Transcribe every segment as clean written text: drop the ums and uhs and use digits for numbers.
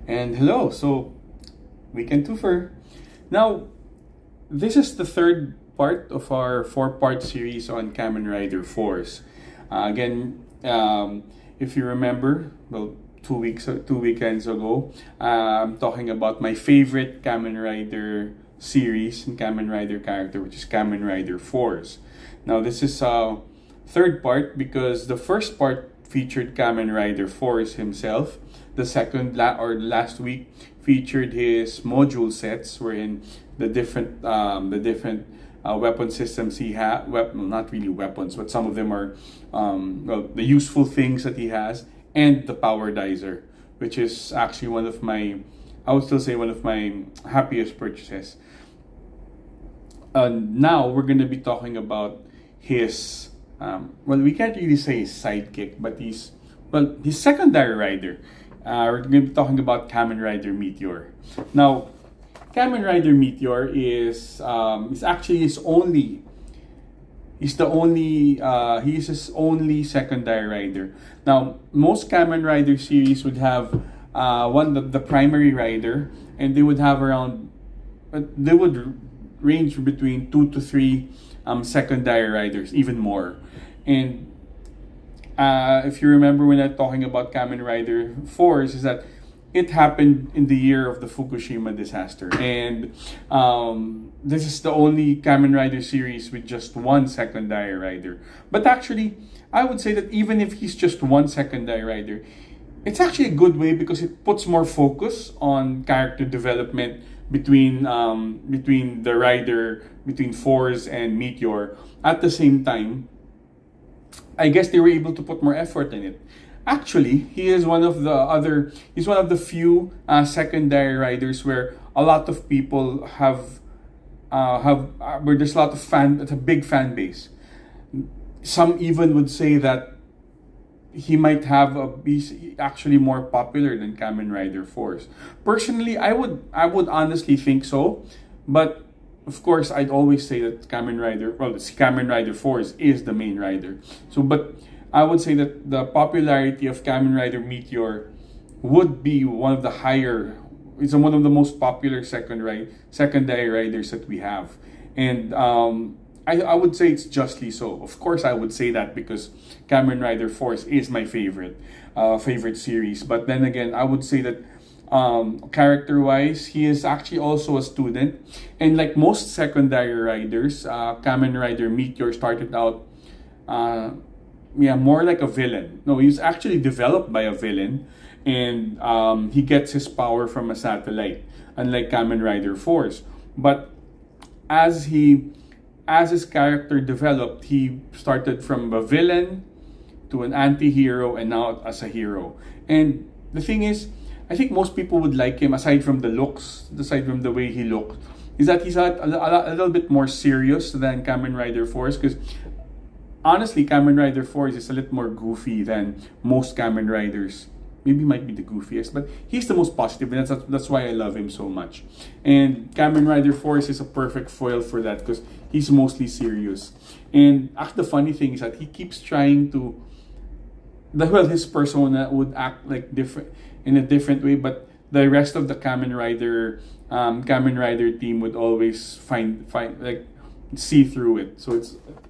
And hello, so weekend twofer. Now, this is the third part of our four-part series on Kamen Rider Fourze. If you remember, well, two weekends ago, I'm talking about my favorite Kamen Rider series and Kamen Rider character, which is Kamen Rider Fourze. Now, this is a third part because the first part featured Kamen Rider Fourze himself. The second last week featured his module sets, wherein the different weapon systems he had. Not really weapons, but some of them are the useful things that he has, and the power dizer, which is actually one of my, I would still say, one of my happiest purchases. Now we're gonna be talking about his we can't really say his sidekick, but his secondary rider. We're going to be talking about Kamen Rider Meteor. Now, Kamen Rider Meteor is actually his only secondary rider. Now, most Kamen Rider series would have the primary rider, and they would have they would range between 2 to 3 secondary riders, even more. And if you remember when I'm talking about Kamen Rider Fourze, is that it happened in the year of the Fukushima disaster. And this is the only Kamen Rider series with just one secondary rider. But actually, I would say that even if he's just one secondary rider, it's actually a good way because it puts more focus on character development between Fourze and Meteor. At the same time, I guess they were able to put more effort in it. Actually, he's one of the few secondary riders where a lot of people where there's a lot of it's a big fan base. Some even would say that he might be actually more popular than Kamen Rider Fourze. Personally, I would honestly think so, but of course, I'd always say that Kamen Rider Fourze is the main rider. But I would say that the popularity of Kamen Rider Meteor would be one of the higher. It's one of the most popular secondary riders that we have, and I would say it's justly so. Of course, I would say that because Kamen Rider Fourze is my favorite series. But then again, I would say that character-wise, he is actually also a student. And like most secondary riders, Kamen Rider Meteor started out more like a villain. No, he was actually developed by a villain, and he gets his power from a satellite, unlike Kamen Rider Fourze. But as his character developed, he started from a villain to an anti-hero, and now as a hero. And the thing is, I think most people would like him, aside from the looks, aside from the way he looks, is that he's a little bit more serious than Kamen Rider Fourze. Because honestly, Kamen Rider Fourze is a little more goofy than most Kamen Riders. Maybe might be the goofiest, but he's the most positive, and that's why I love him so much. And Kamen Rider Fourze is a perfect foil for that because he's mostly serious. And actually, the funny thing is that he keeps trying to. His persona would act like in a different way, but the rest of the Kamen Rider team would always see through it. So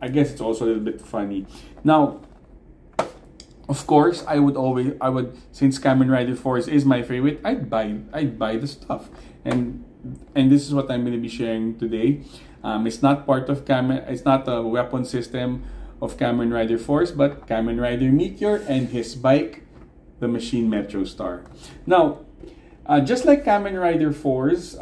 I guess it's also a little bit funny. Now, of course, I would since Kamen Rider Fourze is my favorite, I'd buy the stuff, and this is what I'm going to be sharing today. It's not part of it's not a weapon system of Kamen Rider Fourze, but Kamen Rider Meteor and his bike, the machine Metrostar. Now, just like Kamen Rider Fourze,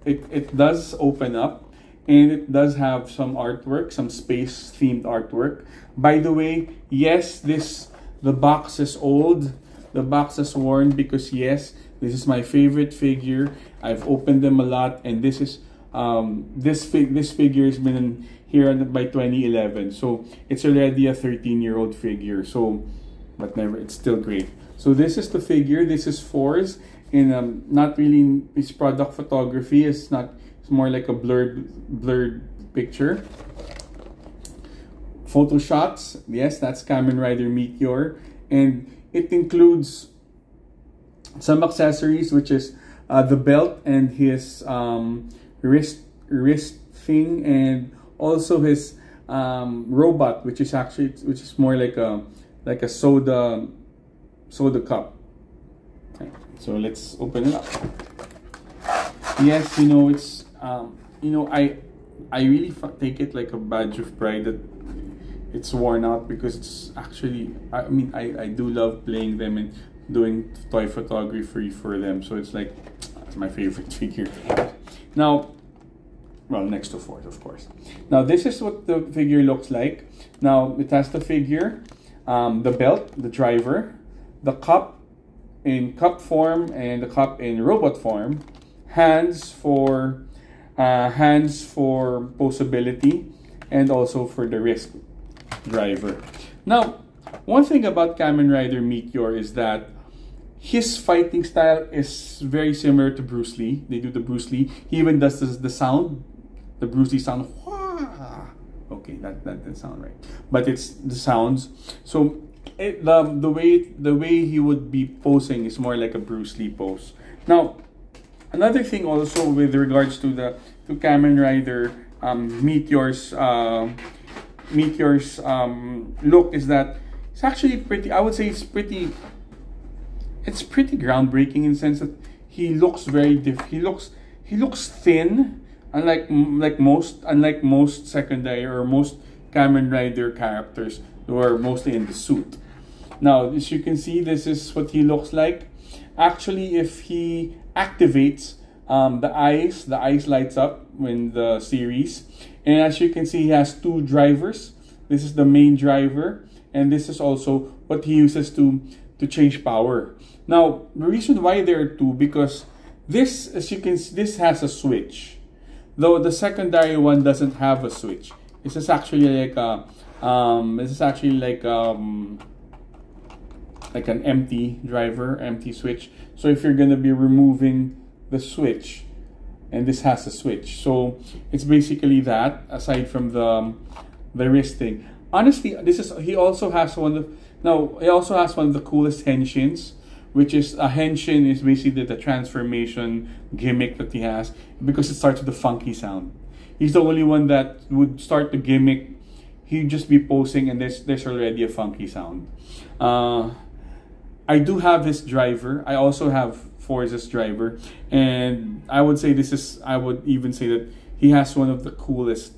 it does open up, and it does have some artwork, some space-themed artwork. By the way, yes, the box is old, the box is worn, because yes, this is my favorite figure. I've opened them a lot, and this is this figure has been here by 2011, so it's already a 13-year-old figure. But it's still great. So this is the figure. This is Fourze, and not really his product photography. It's more like a blurred picture. Photo shots. Yes, that's Kamen Rider Meteor, and it includes some accessories, which is the belt and his wrist thing, and also his robot, which is more like a soda cup. Okay, so let's open it up. Yes, it's I really take it like a badge of pride that it's worn out, because it's actually, I do love playing them and doing toy photography for them. So it's like, it's my favorite figure. Now, well, next to Fourze, of course. Now, this is what the figure looks like. Now, it has the figure, the belt, the driver, the cup in cup form and the cup in robot form, hands for posability, and also for the wrist driver. Now, one thing about Kamen Rider Meteor is that his fighting style is very similar to Bruce Lee. They do the Bruce Lee. He even does the sound, the Bruce Lee sound. Okay, that didn't sound right, but it's the sounds. So the way he would be posing is more like a Bruce Lee pose. Now, another thing also with regards to Kamen Rider Meteor's look is that it's actually pretty. I would say it's pretty groundbreaking in the sense that he looks very he looks thin, unlike most secondary or most Kamen Rider characters who are mostly in the suit. Now, as you can see, this is what he looks like. Actually, if he activates the eyes lights up in the series, and as you can see, he has two drivers. This is the main driver, and this is also what he uses to change power. Now, the reason why there are two, because this, as you can see, this has a switch, though the secondary one doesn't have a switch. This is actually like an empty driver, empty switch. So if you're gonna be removing the switch, and this has a switch, so it's basically that. Aside from the wrist thing, honestly, he also has one of the coolest henshins, which is a henshin is basically the transformation gimmick that he has, because it starts with a funky sound. He's the only one that would start the gimmick. He'd just be posing and there's already a funky sound. I do have his driver. I also have Fourze's driver, and I would even say that he has one of the coolest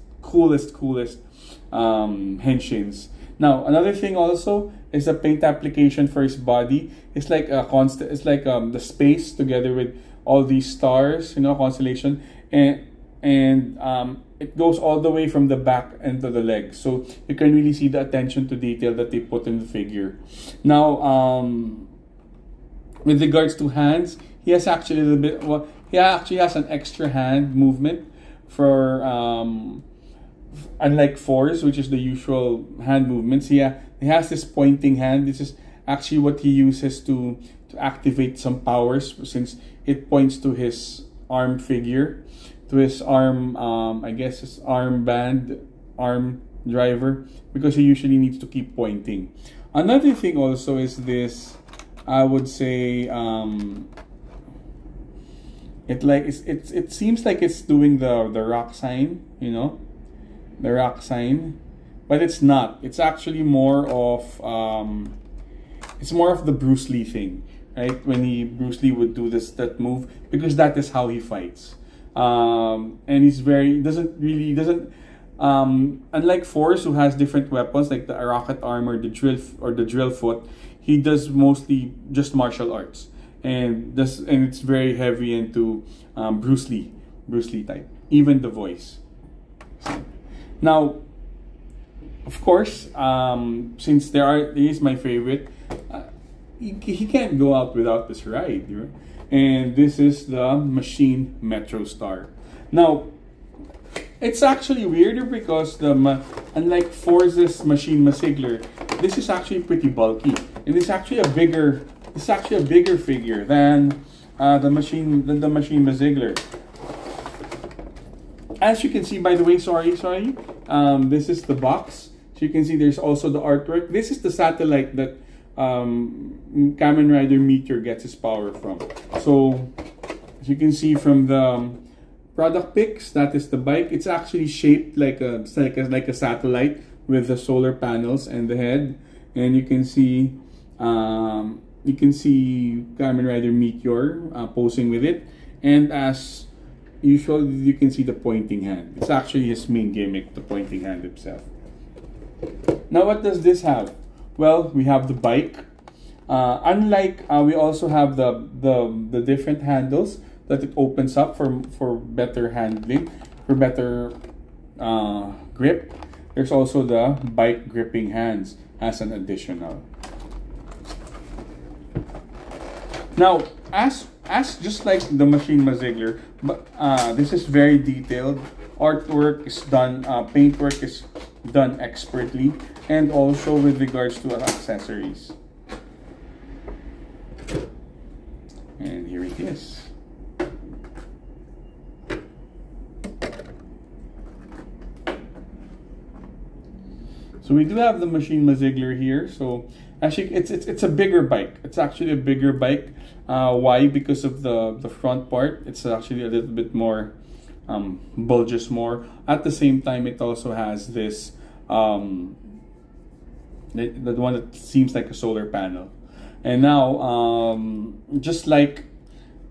henshins. Now, another thing also is the paint application for his body. It's like a constant. It's like the space together with all these stars, constellation, and it goes all the way from the back and to the legs. So you can really see the attention to detail that they put in the figure. Now, with regards to hands, he has actually a little bit. Well, he actually has an extra hand movement for unlike Fourze, which is the usual hand movements. He has this pointing hand. This is actually what he uses to activate some powers, since it points to his arm figure, to his arm, I guess his arm driver, because he usually needs to keep pointing. Another thing also is this, I would say, it seems like it's doing the rock sign, the rock sign, but it's not. It's actually more of the Bruce Lee thing, right? When Bruce Lee would do that move, because that is how he fights. And he's unlike Fourze, who has different weapons like the rocket arm or the drill foot, he does mostly just martial arts, and it's very heavy into Bruce Lee type, even the voice. So, now, of course, since he is my favorite, he can't go out without this ride, right? And this is the machine Metrostar. Now, it's actually weirder because unlike Fourze's machine Ziegler, this is actually pretty bulky, and it's actually a bigger figure than the machine Ziegler. As you can see, by the way, sorry. This is the box. So you can see there's also the artwork. This is the satellite that Kamen Rider Meteor gets his power from. So as you can see from the product pics, that is the bike. It's actually shaped like a satellite with the solar panels and the head, and you can see Kamen Rider Meteor posing with it, and as usual, you can see the pointing hand. It's actually his main gimmick, the pointing hand itself. Now, what does this have? Well, we have the bike. We also have the different handles that it opens up for better handling, for better grip. There's also the bike gripping hands as an additional. Now, as just like the Machine Ziegler, but this is very detailed. Artwork is done, paintwork is done expertly, and also with regards to accessories. And here it is. So we do have the Machine Ziegler here. So actually, it's a bigger bike. It's actually a bigger bike. Why? Because of the front part. It's actually a little bit more bulges more. At the same time, it also has this the one that seems like a solar panel. And now just like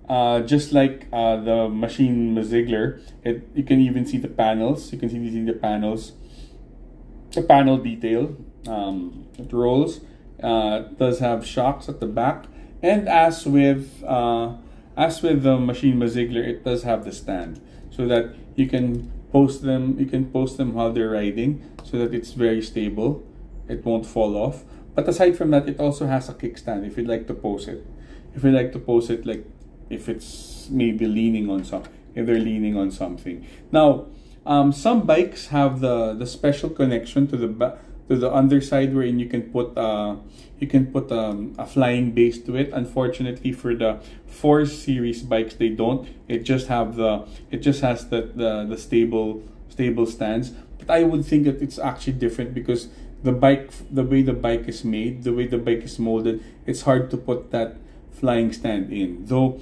the Machine Ziegler, you can even see the panels. You can see the panels. The panel detail, it rolls. It does have shocks at the back, and as with the Machine Ziegler, it does have the stand, so that you can post them. You can post them while they're riding, so that it's very stable. It won't fall off. But aside from that, it also has a kickstand if you'd like to post it. If you'd like to post it, like if it's maybe leaning on something, if they're leaning on something. Now, some bikes have the special connection to the underside, wherein you can put a flying base to it. Unfortunately, for the Fourze series bikes, they don't. It just has the stable stands. But I would think that it's actually different because the way the bike is made, the way the bike is molded, it's hard to put that flying stand in. Though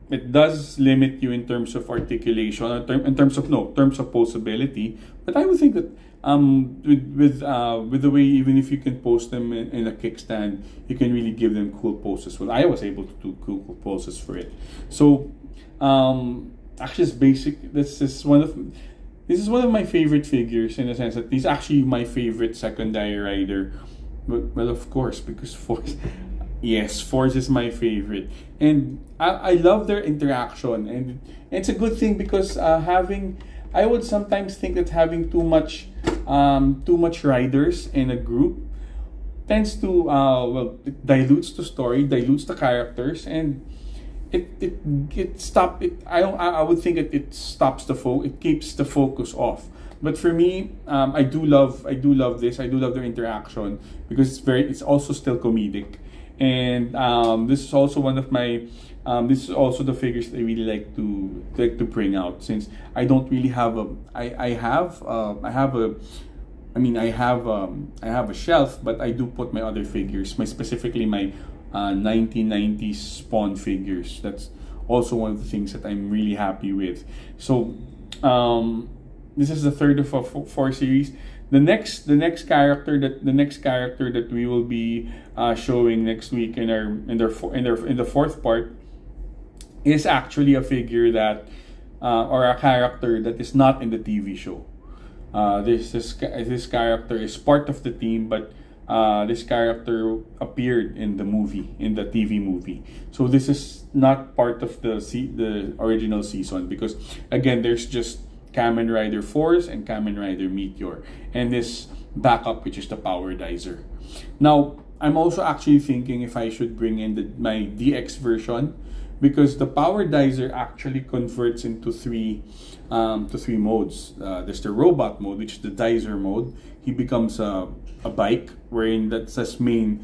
it does limit you in terms of articulation, in terms of posability. But I would think that with the way, even if you can post them in a kickstand, you can really give them cool poses. Well, I was able to do cool poses for it. So actually, it's basic. This is one of my favorite figures, in the sense that he's actually my favorite secondary rider. But, well, of course, because Fourze. Yes, Fourze is my favorite, and I love their interaction, and it's a good thing because I would sometimes think that having too much riders in a group tends to it dilutes the story, dilutes the characters, and I would think that it stops it keeps the focus off. But for me, I do love this. I do love their interaction because it's also still comedic. And this is also one of my this is also the figures that I really like to bring out, since I don't really have I have a shelf, but I do put my other figures, specifically my 1990s Spawn figures. That's also one of the things that I'm really happy with. So this is the third of four series. The next character that we will be showing next week in the fourth part is actually a figure that or a character that is not in the TV show. This character is part of the team, but this character appeared in the movie, in the TV movie. So this is not part of the original season, because again, there's just Kamen Rider Fourze and Kamen Rider Meteor, and this backup, which is the Power Dizer. Now, I'm also actually thinking if I should bring in my DX version, because the Power Dizer actually converts into three modes. There's the robot mode, which is the Dizer mode. He becomes a bike, wherein that's his main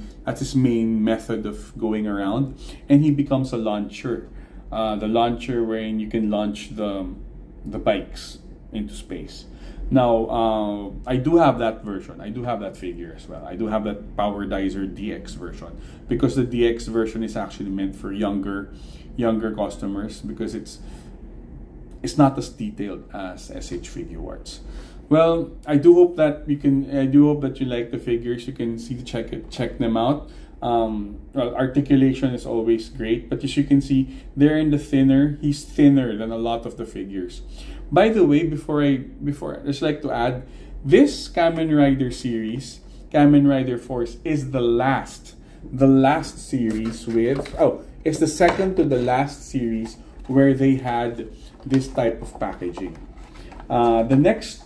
method of going around, and he becomes a launcher. The launcher wherein you can launch the bikes into space. Now, I do have that version. I do have that figure as well. I do have that Power Dizer DX version, because the DX version is actually meant for younger customers, because it's not as detailed as SH Figuarts. Well, I do hope that you like the figures. You can check them out. Well, articulation is always great, but as you can see, they're in the thinner. He's thinner than a lot of the figures. By the way, before I just like to add, this Kamen Rider series, Kamen Rider Fourze, is the last series with, it's the second to the last series where they had this type of packaging. The next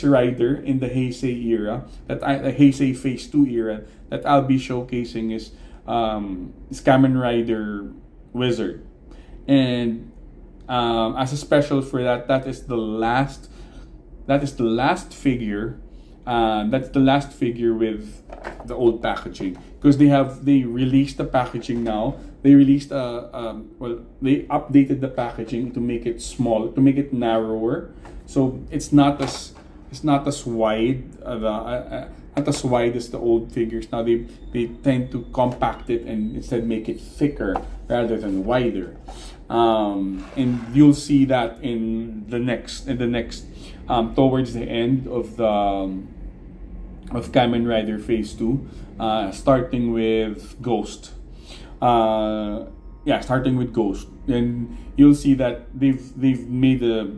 rider in the Heisei era, the Heisei Phase 2 era, that I'll be showcasing is Kamen Rider Wizard, and as a special for that is the last figure. That's the last figure with the old packaging, because they released the packaging now. They released they updated the packaging to make it small, to make it narrower, so it's not as wide, not as wide as the old figures. Now they tend to compact it and instead make it thicker rather than wider. And you'll see that in the next towards the end of Kamen Rider Phase 2, starting with Ghost. Starting with Ghost, and you'll see that they've made a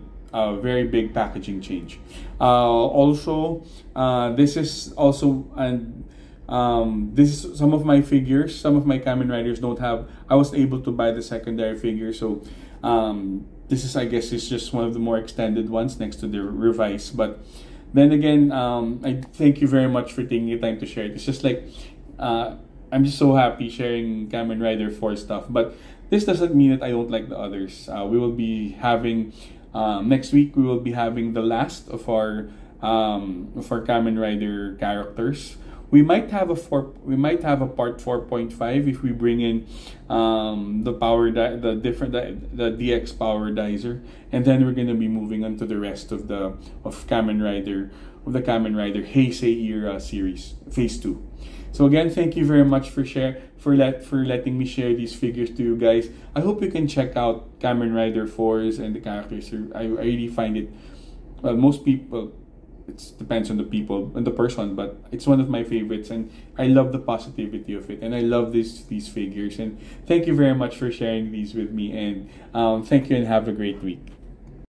very big packaging change. Also, this is also, and this is some of my figures. Some of my Kamen Riders don't have. I was able to buy the secondary figure, so this is, I guess, is just one of the more extended ones next to the revise. But then again, I thank you very much for taking the time to share it. It's just like I'm just so happy sharing Kamen Rider 4 stuff. But this doesn't mean that I don't like the others. We will be having next week. We will be having the last of our Kamen Rider characters. We might have a part 4.5 if we bring in the DX Power Dizer, and then we're gonna be moving on to the rest of the Kamen Rider Heisei era series Phase 2. So again, thank you very much for letting me share these figures to you guys. I hope you can check out Kamen Rider Fourze and the characters. I really find it, well, most people, it depends on the person, but it's one of my favorites, and I love the positivity of it, and I love these figures. And thank you very much for sharing these with me, and thank you and have a great week.